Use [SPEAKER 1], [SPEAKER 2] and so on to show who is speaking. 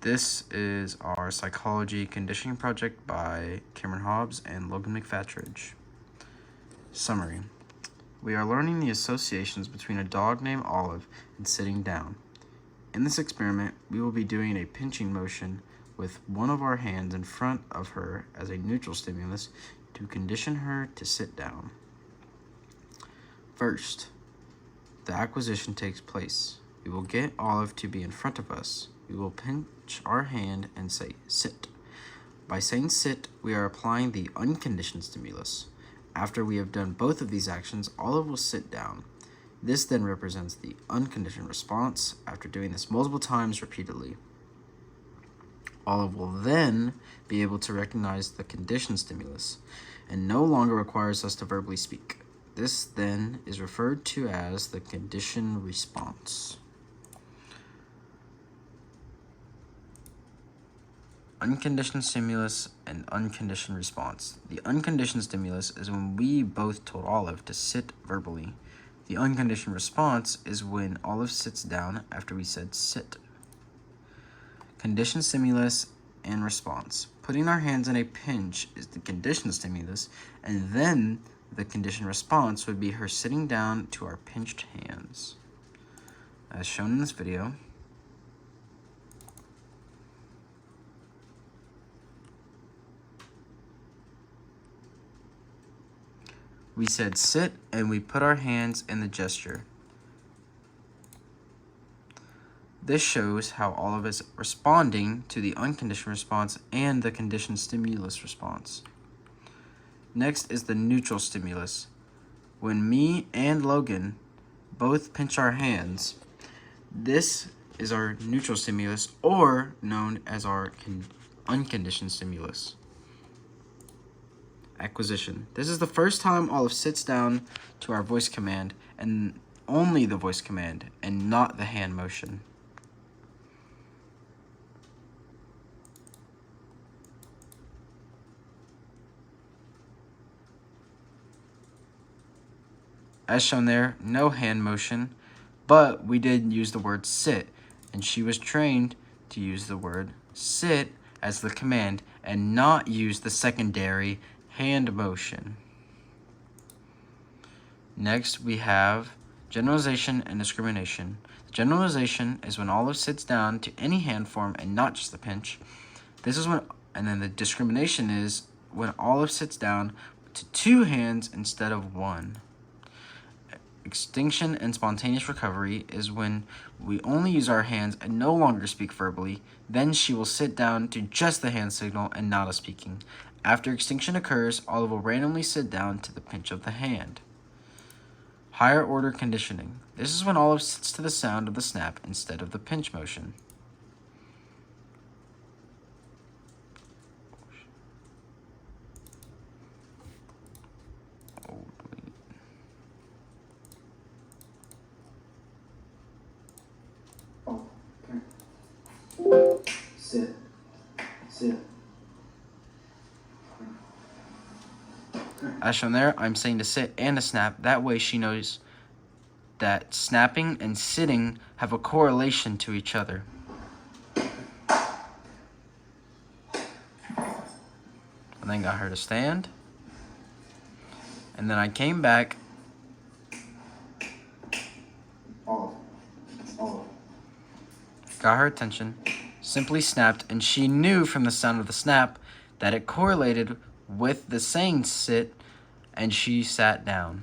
[SPEAKER 1] This is our psychology conditioning project by Cameron Hobbs and Logan McFatridge. Summary. We are learning the associations between a dog named Olive and sitting down. In this experiment, we will be doing a pinching motion with one of our hands in front of her as a neutral stimulus to condition her to sit down. First, the acquisition takes place. We will get Olive to be in front of us. We will pinch our hand and say, sit. By saying sit, we are applying the unconditioned stimulus. After we have done both of these actions, Olive will sit down. This then represents the unconditioned response after doing this multiple times repeatedly. Olive will then be able to recognize the conditioned stimulus and no longer requires us to verbally speak. This then is referred to as the conditioned response. Unconditioned stimulus and unconditioned response. The unconditioned stimulus is when we both told Olive to sit verbally. The unconditioned response is when Olive sits down after we said sit. Conditioned stimulus and response. Putting our hands in a pinch is the conditioned stimulus, and then the conditioned response would be her sitting down to our pinched hands. As shown in this video, we said sit and we put our hands in the gesture. This shows how Olive is responding to the unconditioned response and the conditioned stimulus response. Next is the neutral stimulus. When me and Logan both pinch our hands, this is our neutral stimulus, or known as our unconditioned stimulus. Acquisition. This is the first time Olive sits down to our voice command, and only the voice command, and not the hand motion. As shown there, no hand motion, but we did use the word sit, and she was trained to use the word sit as the command and not use the secondary hand motion. Next, we have generalization and discrimination. Generalization is when Olive sits down to any hand form and not just the pinch. This is when, and then the discrimination is when Olive sits down to two hands instead of one. Extinction and spontaneous recovery is when we only use our hands and no longer speak verbally. Then she will sit down to just the hand signal and not a speaking. After extinction occurs, Olive will randomly sit down to the pinch of the hand. Higher order conditioning. This is when Olive sits to the sound of the snap instead of the pinch motion.
[SPEAKER 2] Sit. Sit.
[SPEAKER 1] As shown there, I'm saying to sit and to snap. That way she knows that snapping and sitting have a correlation to each other. And then got her to stand. And then I came back.
[SPEAKER 2] Olive.
[SPEAKER 1] Got her attention, simply snapped, and she knew from the sound of the snap that it correlated with the saying sit, and she sat down.